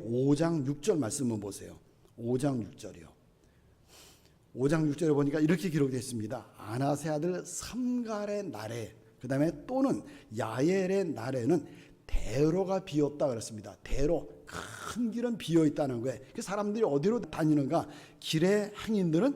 5장 6절 말씀을 보세요. 5장 6절이요. 5장 6절에 보니까 이렇게 기록되어 있습니다. 아나세 아들 삼갈의 날에, 그 다음에 또는 야엘의 날에는 대로가 비었다 그랬습니다. 대로, 큰 길은 비어 있다는 거예요. 그 사람들이 어디로 다니는가? 길의 행인들은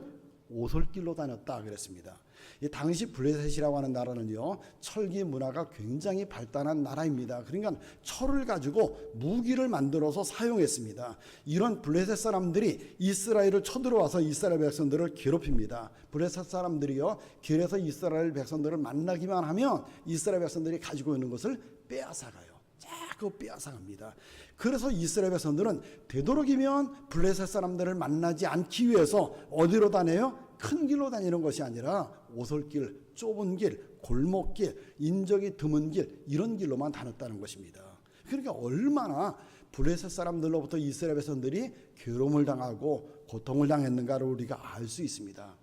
오솔길로 다녔다 그랬습니다. 이 당시 블레셋이라고 하는 나라는요, 철기 문화가 굉장히 발달한 나라입니다. 그러니까 철을 가지고 무기를 만들어서 사용했습니다. 이런 블레셋 사람들이 이스라엘을 쳐들어와서 이스라엘 백성들을 괴롭힙니다. 블레셋 사람들이요, 길에서 이스라엘 백성들을 만나기만 하면 이스라엘 백성들이 가지고 있는 것을 빼앗아가요. 자꾸 빼앗아갑니다. 그래서 이스라엘 백성들은 되도록이면 블레셋 사람들을 만나지 않기 위해서 어디로 다녀요? 큰 길로 다니는 것이 아니라 오솔길, 좁은 길, 골목길, 인적이 드문 길, 이런 길로만 다녔다는 것입니다. 그러니까 얼마나 블레셋 사람들로부터 이스라엘 백성들이 괴로움을 당하고 고통을 당했는가를 우리가 알 수 있습니다.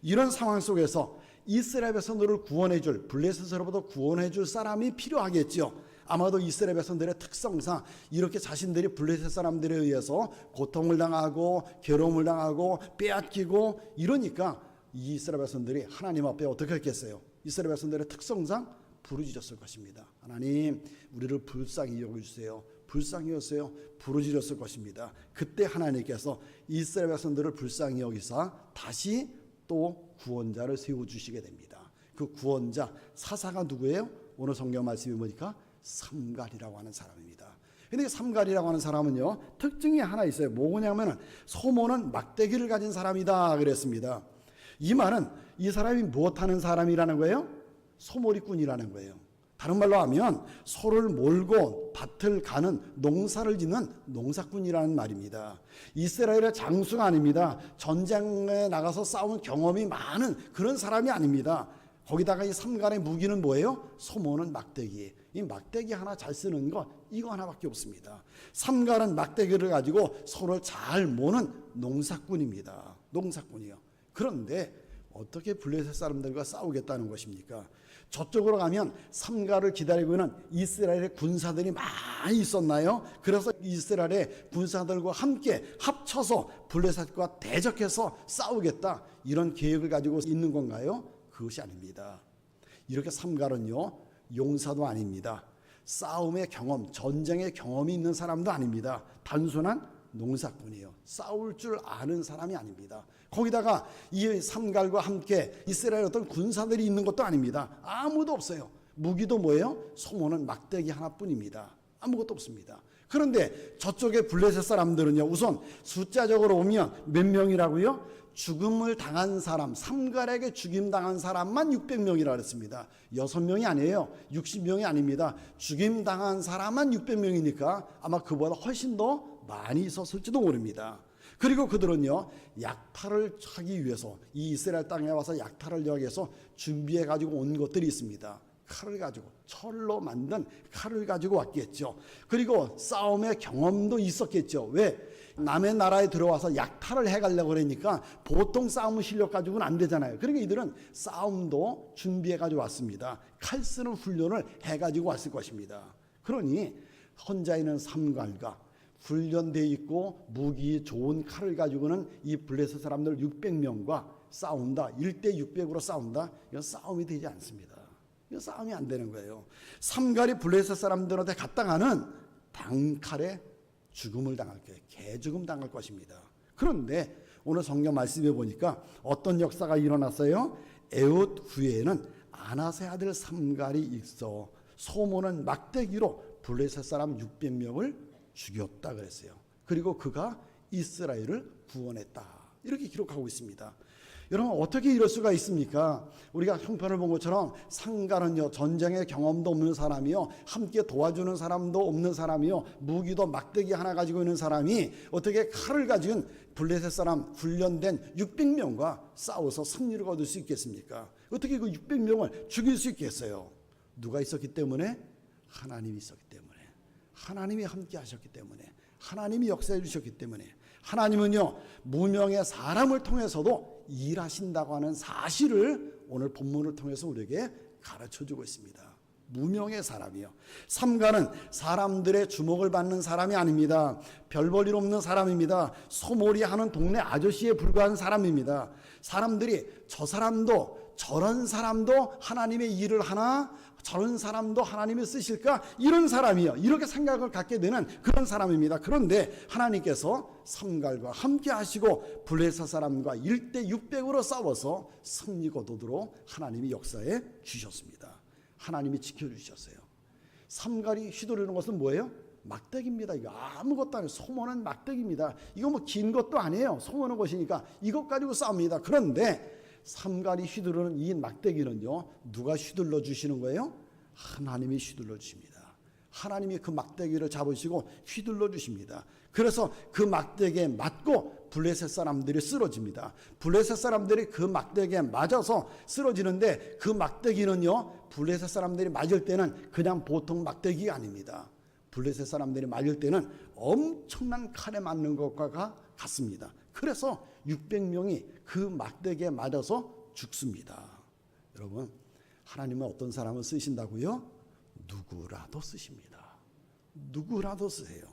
이런 상황 속에서 이스라엘 백성들을 구원해줄, 블레셋으로부터 구원해줄 사람이 필요하겠죠. 아마도 이스라엘 백성들의 특성상 이렇게 자신들이 블레셋 사람들에 의해서 고통을 당하고 괴로움을 당하고 빼앗기고 이러니까 이 이스라엘 백성들이 하나님 앞에 어떻게 했겠어요? 이스라엘 백성들의 특성상 부르짖었을 것입니다. 하나님, 우리를 불쌍히 여겨주세요. 불쌍히 여기세요. 부르짖었을 것입니다. 그때 하나님께서 이스라엘 백성들을 불쌍히 여기사 다시 또 구원자를 세워주시게 됩니다. 그 구원자, 사사가 누구예요? 오늘 성경 말씀에 보니까 삼갈이라고 하는 사람입니다. 근데 삼갈이라고 하는 사람은요, 특징이 하나 있어요. 뭐냐면은 소모는 막대기를 가진 사람이다 그랬습니다. 이 말은 이 사람이 무엇하는 사람이라는 거예요? 소몰이꾼이라는 거예요. 다른 말로 하면 소를 몰고 밭을 가는, 농사를 짓는 농사꾼이라는 말입니다. 이스라엘의 장수가 아닙니다. 전쟁에 나가서 싸운 경험이 많은 그런 사람이 아닙니다. 거기다가 이 삼갈의 무기는 뭐예요? 소모는 막대기. 이 막대기 하나 잘 쓰는 거 이거 하나밖에 없습니다. 삼갈은 막대기를 가지고 소를 잘 모는 농사꾼입니다. 농사꾼이요. 그런데 어떻게 블레셋 사람들과 싸우겠다는 것입니까? 저쪽으로 가면 삼갈을 기다리고 있는 이스라엘의 군사들이 많이 있었나요? 그래서 이스라엘의 군사들과 함께 합쳐서 블레셋과 대적해서 싸우겠다, 이런 계획을 가지고 있는 건가요? 그것이 아닙니다. 이렇게 삼갈은요, 용사도 아닙니다. 싸움의 경험, 전쟁의 경험이 있는 사람도 아닙니다. 단순한 농사꾼이에요. 싸울 줄 아는 사람이 아닙니다. 거기다가 이 삼갈과 함께 이스라엘 어떤 군사들이 있는 것도 아닙니다. 아무도 없어요. 무기도 뭐예요? 소모는 막대기 하나뿐입니다. 아무것도 없습니다. 그런데 저쪽에 블레셋 사람들은요, 우선 숫자적으로 보면 몇 명이라고요? 죽음을 당한 사람, 삼갈에게 죽임당한 사람만 600명이라 그랬습니다. 6명이 아니에요. 60명이 아닙니다. 죽임당한 사람만 600명이니까 아마 그보다 훨씬 더 많이 있었을지도 모릅니다. 그리고 그들은요, 약탈을 하기 위해서 이 이스라엘 땅에 와서 약탈을 하기 위해서 준비해 가지고 온 것들이 있습니다. 칼을 가지고, 철로 만든 칼을 가지고 왔겠죠. 그리고 싸움의 경험도 있었겠죠. 왜? 남의 나라에 들어와서 약탈을 해가려고 그러니까 보통 싸움 실력 가지고는 안 되잖아요. 그러니까 이들은 싸움도 준비해 가지고 왔습니다. 칼 쓰는 훈련을 해가지고 왔을 것입니다. 그러니 혼자 있는 삼갈과 훈련되어 있고 무기 좋은 칼을 가지고는 이 블레셋 사람들 600명과 싸운다. 1대 600으로 싸운다. 이건 싸움이 되지 않습니다. 이건 싸움이 안 되는 거예요. 삼갈이 블레셋 사람들한테 갔다가는 단칼에 죽음을 당할 거예요. 개죽음 당할 것입니다. 그런데 오늘 성경 말씀에 보니까 어떤 역사가 일어났어요? 에훗 후에는 아나세 아들 삼갈이 있어 소모는 막대기로 블레셋 사람 600명을 죽였다 그랬어요. 그리고 그가 이스라엘을 구원했다. 이렇게 기록하고 있습니다. 여러분, 어떻게 이럴 수가 있습니까? 우리가 형편을 본 것처럼 삼갈은요, 전쟁의 경험도 없는 사람이요, 함께 도와주는 사람도 없는 사람이요, 무기도 막대기 하나 가지고 있는 사람이 어떻게 칼을 가진 블레셋 사람 훈련된 600명과 싸워서 승리를 거둘 수 있겠습니까? 어떻게 그 600명을 죽일 수 있겠어요? 누가 있었기 때문에? 하나님이 있었기 때문에. 하나님이 함께 하셨기 때문에. 하나님이 역사해 주셨기 때문에. 하나님은요, 무명의 사람을 통해서도 일하신다고 하는 사실을 오늘 본문을 통해서 우리에게 가르쳐주고 있습니다. 무명의 사람이요. 삼가는 사람들의 주목을 받는 사람이 아닙니다. 별 볼 일 없는 사람입니다. 소몰이하는 동네 아저씨에 불과한 사람입니다. 사람들이 저 사람도 저런 사람도 하나님의 일을 하나, 저런 사람도 하나님이 쓰실까, 이런 사람이요, 이렇게 생각을 갖게 되는 그런 사람입니다. 그런데 하나님께서 삼갈과 함께 하시고 블레셋 사람과 1대 600으로 싸워서 승리 고도로 하나님이 역사에 주셨습니다. 하나님이 지켜주셨어요. 삼갈이 휘두르는 것은 뭐예요? 막대기입니다. 이거 아무것도 아니에요. 소모는 막대기입니다. 이거 뭐 긴 것도 아니에요. 소모는 것이니까 이것 가지고 싸웁니다. 그런데 삼갈이 휘두르는 이 막대기는요, 누가 휘둘러 주시는 거예요? 하나님이 휘둘러 주십니다. 하나님이 그 막대기를 잡으시고 휘둘러 주십니다. 그래서 그 막대기에 맞고 블레셋 사람들이 쓰러집니다. 블레셋 사람들이 그 막대기에 맞아서 쓰러지는데, 그 막대기는요, 블레셋 사람들이 맞을 때는 그냥 보통 막대기가 아닙니다. 블레셋 사람들이 맞을 때는 엄청난 칼에 맞는 것과 같습니다. 그래서 600명이 그 막대기에 맞아서 죽습니다. 여러분, 하나님은 어떤 사람을 쓰신다고요? 누구라도 쓰십니다. 누구라도 쓰세요.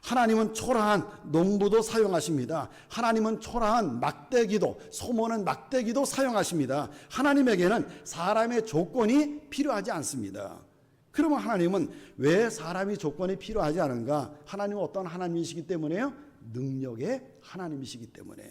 하나님은 초라한 농부도 사용하십니다. 하나님은 초라한 막대기도, 소모는 막대기도 사용하십니다. 하나님에게는 사람의 조건이 필요하지 않습니다. 그러면 하나님은 왜 사람이 조건이 필요하지 않은가? 하나님은 어떤 하나님이시기 때문에요? 능력의 하나님이시기 때문에.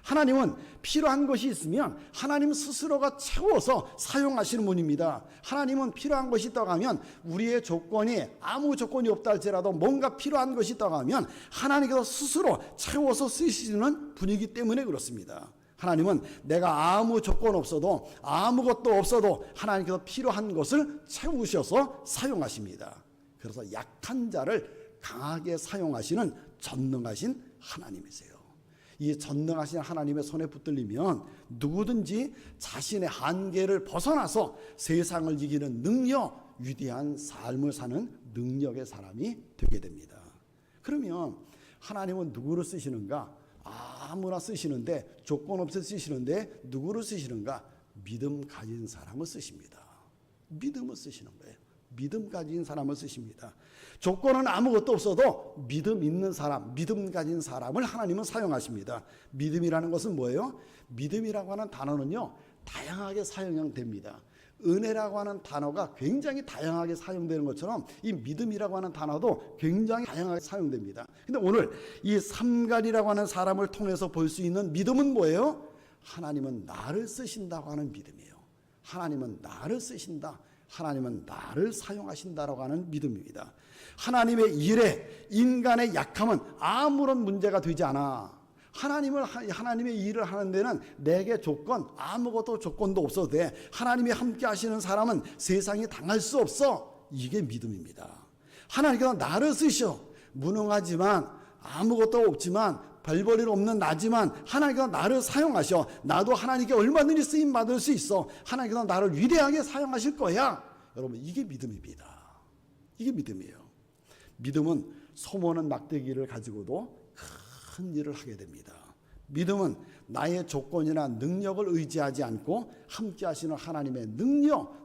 하나님은 필요한 것이 있으면 하나님 스스로가 채워서 사용하시는 분입니다. 하나님은 필요한 것이 있다고 하면, 우리의 조건이 아무 조건이 없다 할지라도 뭔가 필요한 것이 있다고 하면 하나님께서 스스로 채워서 쓰시는 분이기 때문에 그렇습니다. 하나님은 내가 아무 조건 없어도, 아무것도 없어도 하나님께서 필요한 것을 채우셔서 사용하십니다. 그래서 약한 자를 강하게 사용하시는 전능하신 하나님이세요. 이 전능하신 하나님의 손에 붙들리면 누구든지 자신의 한계를 벗어나서 세상을 이기는 능력, 위대한 삶을 사는 능력의 사람이 되게 됩니다. 그러면 하나님은 누구를 쓰시는가? 아무나 쓰시는데, 조건 없이 쓰시는데 누구를 쓰시는가? 믿음 가진 사람을 쓰십니다. 믿음을 쓰시는 거예요. 믿음 가진 사람을 쓰십니다. 조건은 아무것도 없어도 믿음 있는 사람, 믿음 가진 사람을 하나님은 사용하십니다. 믿음이라는 것은 뭐예요? 믿음이라고 하는 단어는요, 다양하게 사용됩니다. 은혜라고 하는 단어가 굉장히 다양하게 사용되는 것처럼 이 믿음이라고 하는 단어도 굉장히 다양하게 사용됩니다. 근데 오늘 이 삼갈이라고 하는 사람을 통해서 볼 수 있는 믿음은 뭐예요? 하나님은 나를 쓰신다고 하는 믿음이에요. 하나님은 나를 쓰신다, 하나님은 나를 사용하신다라고 하는 믿음입니다. 하나님의 일에 인간의 약함은 아무런 문제가 되지 않아. 하나님의 일을 하는 데는 내게 조건, 아무것도 조건도 없어도 돼. 하나님이 함께 하시는 사람은 세상이 당할 수 없어. 이게 믿음입니다. 하나님께서 나를 쓰셔. 무능하지만, 아무것도 없지만, 별 볼 일 없는 나지만 하나님께서 나를 사용하셔. 나도 하나님께 얼마든지 쓰임 받을 수 있어. 하나님께서 나를 위대하게 사용하실 거야. 여러분, 이게 믿음입니다. 이게 믿음이에요. 믿음은 소모는 막대기를 가지고도 큰 일을 하게 됩니다. 믿음은 나의 조건이나 능력을 의지하지 않고 함께 하시는 하나님의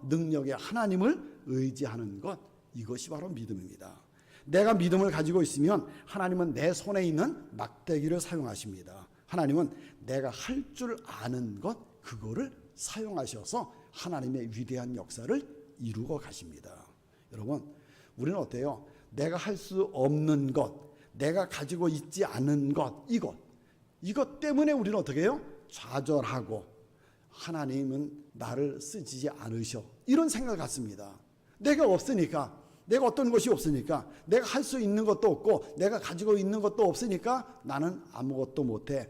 능력의 하나님을 의지하는 것, 이것이 바로 믿음입니다. 내가 믿음을 가지고 있으면 하나님은 내 손에 있는 막대기를 사용하십니다. 하나님은 내가 할 줄 아는 것, 그거를 사용하셔서 하나님의 위대한 역사를 이루어 가십니다. 여러분, 우리는 어때요? 내가 할 수 없는 것, 내가 가지고 있지 않은 것, 이것 때문에 우리는 어떻게 해요? 좌절하고, 하나님은 나를 쓰지 않으셔, 이런 생각을 갖습니다. 내가 없으니까, 내가 어떤 것이 없으니까, 내가 할 수 있는 것도 없고, 내가 가지고 있는 것도 없으니까 나는 아무것도 못해.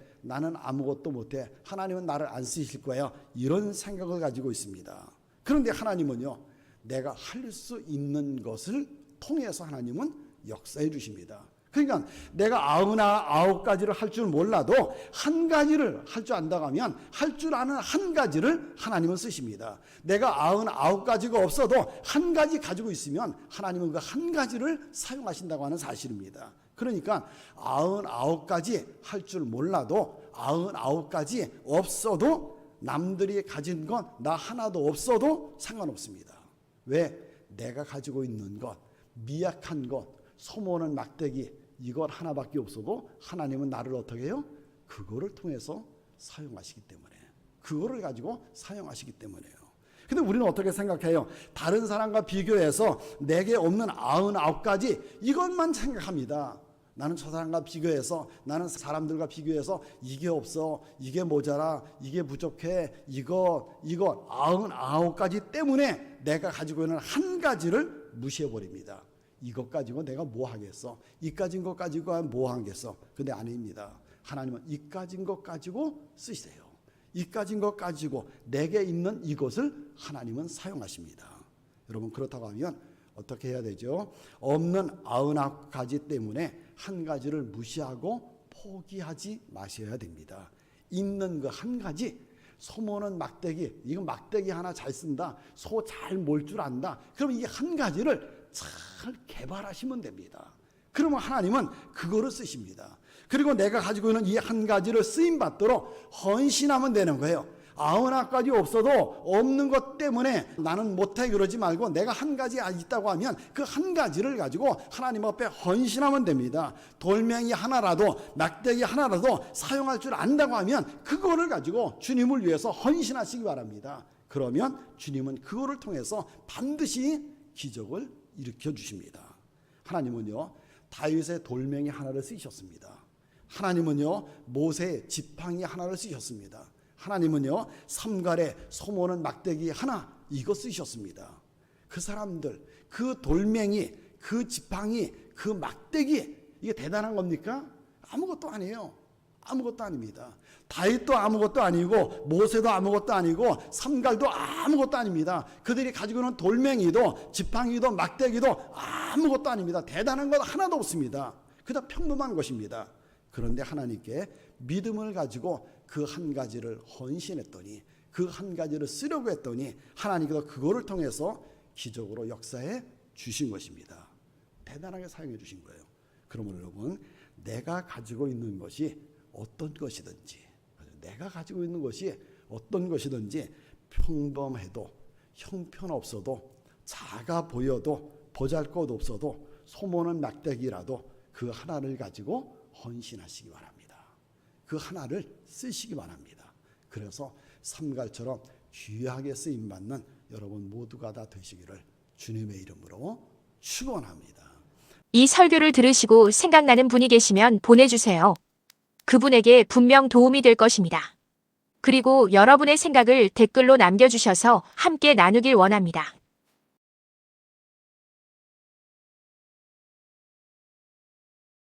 하나님은 나를 안 쓰실 거야. 이런 생각을 가지고 있습니다. 그런데 하나님은요, 내가 할 수 있는 것을 통해서 하나님은 역사해 주십니다. 그러니까 내가 99가지를 할 줄 몰라도 한 가지를 할 줄 안다고 하면 할 줄 아는 한 가지를 하나님은 쓰십니다. 내가 99가지가 없어도 한 가지 가지고 있으면 하나님은 그 한 가지를 사용하신다고 하는 사실입니다. 그러니까 99가지 할 줄 몰라도 99가지 없어도, 남들이 가진 건 나 하나도 없어도 상관없습니다. 왜? 내가 가지고 있는 것, 미약한 것, 소모는 막대기, 이것 하나밖에 없어도 하나님은 나를 어떻게 해요? 그거를 통해서 사용하시기 때문에, 그거를 가지고 사용하시기 때문에요. 근데 우리는 어떻게 생각해요? 다른 사람과 비교해서 내게 없는 99가지 이것만 생각합니다. 나는 저 사람과 비교해서, 나는 사람들과 비교해서 이게 없어, 이게 모자라, 이게 부족해, 이거 99가지 때문에 내가 가지고 있는 한 가지를 무시해버립니다. 이것 가지고 내가 뭐 하겠어? 이 가진 것 가지고 뭐 하겠어? 근데 아닙니다. 하나님은 이 가진 것 가지고 쓰세요. 이 가진 것 가지고 내게 있는 이것을 하나님은 사용하십니다. 여러분, 그렇다고 하면 어떻게 해야 되죠? 없는 99가지 때문에 한 가지를 무시하고 포기하지 마셔야 됩니다. 있는 그 한 가지, 소모는 막대기, 이거 막대기 하나 잘 쓴다, 소 잘 몰 줄 안다, 그럼 이 한 가지를 잘 개발하시면 됩니다. 그러면 하나님은 그거를 쓰십니다. 그리고 내가 가지고 있는 이 한 가지를 쓰임받도록 헌신하면 되는 거예요. 99가지 없어도 없는 것 때문에 나는 못해 그러지 말고, 내가 한 가지 있다고 하면 그 한 가지를 가지고 하나님 앞에 헌신하면 됩니다. 돌멩이 하나라도, 막대기 하나라도 사용할 줄 안다고 하면 그거를 가지고 주님을 위해서 헌신하시기 바랍니다. 그러면 주님은 그거를 통해서 반드시 기적을 일으켜 주십니다. 하나님은요, 다윗의 돌멩이 하나를 쓰셨습니다. 하나님은요, 모세의 지팡이 하나를 쓰셨습니다. 하나님은요, 삼갈의 소모는 막대기 하나, 이거 쓰셨습니다. 그 사람들, 그 돌멩이, 그 지팡이, 그 막대기, 이게 대단한 겁니까? 아무것도 아니에요. 아무것도 아닙니다. 다윗도 아무것도 아니고, 모세도 아무것도 아니고, 삼갈도 아무것도 아닙니다. 그들이 가지고 있는 돌멩이도 지팡이도 막대기도 아무것도 아닙니다. 대단한 것 하나도 없습니다. 그저 평범한 것입니다. 그런데 하나님께 믿음을 가지고 그 한 가지를 헌신했더니, 그 한 가지를 쓰려고 했더니 하나님께서 그거를 통해서 기적으로 역사해 주신 것입니다. 대단하게 사용해 주신 거예요. 그러면 여러분, 내가 가지고 있는 것이 어떤 것이든지, 내가 가지고 있는 것이 어떤 것이든지 평범해도, 형편없어도, 작아 보여도, 보잘것없어도, 소모는 막대기라도 그 하나를 가지고 헌신하시기 바랍니다. 그 하나를 쓰시기 바랍니다. 그래서 삼갈처럼 귀하게 쓰임받는 여러분 모두가 다 되시기를 주님의 이름으로 축원합니다. 이 설교를 들으시고 생각나는 분이 계시면 보내주세요. 그분에게 분명 도움이 될 것입니다. 그리고 여러분의 생각을 댓글로 남겨주셔서 함께 나누길 원합니다.